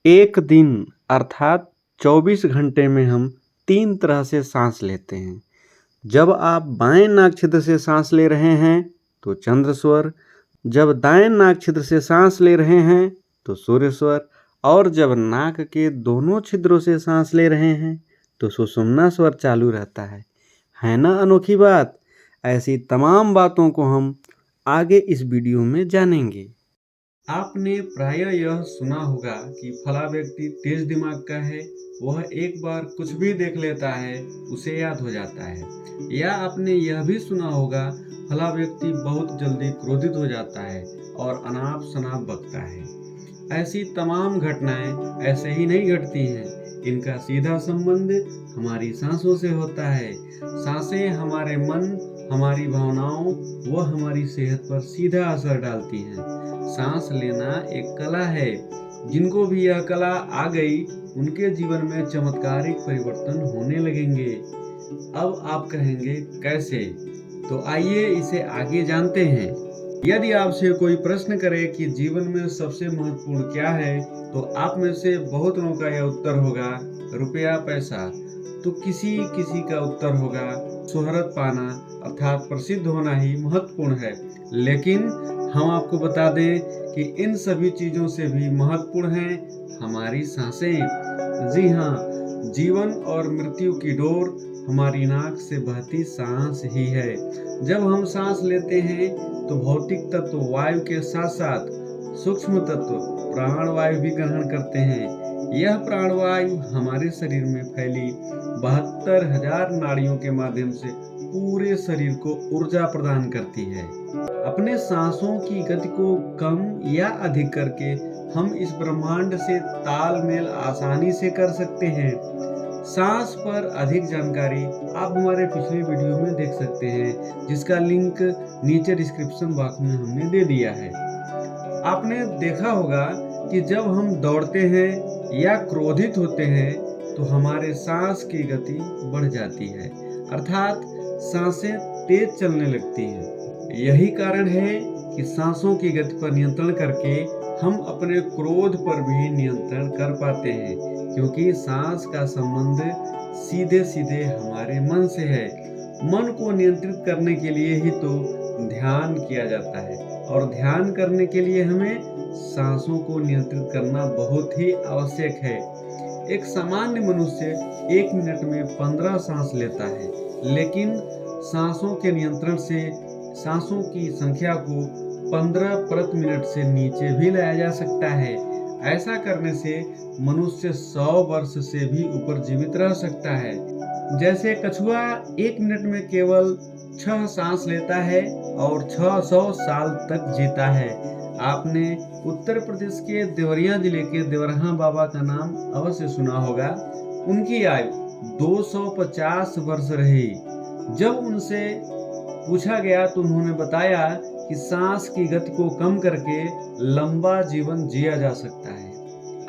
एक दिन अर्थात 24 घंटे में हम 3 तरह से सांस लेते हैं। जब आप बाएं नाक छिद्र से सांस ले रहे हैं तो चंद्र स्वर, जब दाएं नाक छिद्र से सांस ले रहे हैं तो सूर्य स्वर, और जब नाक के दोनों छिद्रों से सांस ले रहे हैं तो सुषुम्ना स्वर चालू रहता है ना अनोखी बात। ऐसी तमाम बातों को हम आगे इस वीडियो में जानेंगे। आपने प्रायः यह सुना होगा कि फला व्यक्ति तेज दिमाग का है, वह एक बार कुछ भी देख लेता है उसे याद हो जाता है। या आपने यह भी सुना होगा फला व्यक्ति बहुत जल्दी क्रोधित हो जाता है और अनाप शनाप बकता है। ऐसी तमाम घटनाएं ऐसे ही नहीं घटती हैं, इनका सीधा संबंध हमारी सांसों से होता है। सांसें हमारे मन, हमारी भावनाओं व हमारी सेहत पर सीधा असर डालती हैं। सांस लेना एक कला है। जिनको भी यह कला आ गई उनके जीवन में चमत्कारिक परिवर्तन होने लगेंगे। अब आप कहेंगे कैसे? तो आइए इसे आगे जानते हैं। यदि आपसे कोई प्रश्न करे कि जीवन में सबसे महत्वपूर्ण क्या है, तो आप में से बहुत लोगों का यह उत्तर होगा रुपया पैसा। तो किसी किसी का उत्तर होगा शोहरत पाना अर्थात प्रसिद्ध होना ही महत्वपूर्ण है। लेकिन हम आपको बता दें कि इन सभी चीजों से भी महत्वपूर्ण है हमारी सांसें। जी हाँ, जीवन और मृत्यु की डोर हमारी नाक से बहती सांस ही है। जब हम सांस लेते हैं तो भौतिक तत्व वायु के साथ साथ सूक्ष्म तत्व प्राणवायु भी ग्रहण करते हैं। यह प्राणवायु हमारे शरीर में फैली 72,000 नाड़ियों के माध्यम से पूरे शरीर को ऊर्जा प्रदान करती है। अपने सांसों की गति को कम या अधिक करके हम इस ब्रह्मांड से तालमेल आसानी से कर सकते हैं। सांस पर अधिक जानकारी आप हमारे पिछले वीडियो में देख सकते हैं, जिसका लिंक नीचे डिस्क्रिप्शन बॉक्स में हमने दे दिया है। आपने देखा होगा कि जब हम दौड़ते हैं या क्रोधित होते हैं तो हमारे सांस की गति बढ़ जाती है, अर्थात सांसें तेज चलने लगती हैं। यही कारण है कि सांसों की गति पर नियंत्रण करके हम अपने क्रोध पर भी नियंत्रण कर पाते हैं, क्योंकि सांस का संबंध सीधे सीधे हमारे मन से है। मन को नियंत्रित करने के लिए ही तो ध्यान किया जाता है, और ध्यान करने के लिए हमें सांसों को नियंत्रित करना बहुत ही आवश्यक है। एक सामान्य मनुष्य 1 मिनट में 15 सांस लेता है, लेकिन सांसों के नियंत्रण से सांसों की संख्या को 15 प्रति मिनट से नीचे भी लाया जा सकता है। ऐसा करने से मनुष्य 100 वर्ष से भी ऊपर जीवित रह सकता है। जैसे कछुआ 1 मिनट में केवल 6 सांस लेता है और 600 साल तक जीता है। आपने उत्तर प्रदेश के देवरिया जिले के देवरहा बाबा का नाम अवश्य सुना होगा। उनकी आयु 250 वर्ष रही। जब उनसे पूछा गया तो उन्होंने बताया कि सांस की गति को कम करके लंबा जीवन जिया जा सकता है।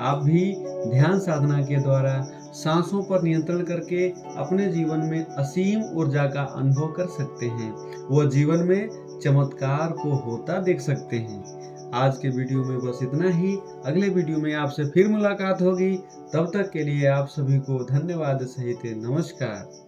आप भी ध्यान साधना के द्वारा सांसों पर नियंत्रण करके अपने जीवन में असीम ऊर्जा का अनुभव कर सकते हैं। वह जीवन में चमत्कार को होता देख सकते हैं। आज के वीडियो में बस इतना ही। अगले वीडियो में आपसे फिर मुलाकात होगी। तब तक के लिए आप सभी को धन्यवाद सहित नमस्कार।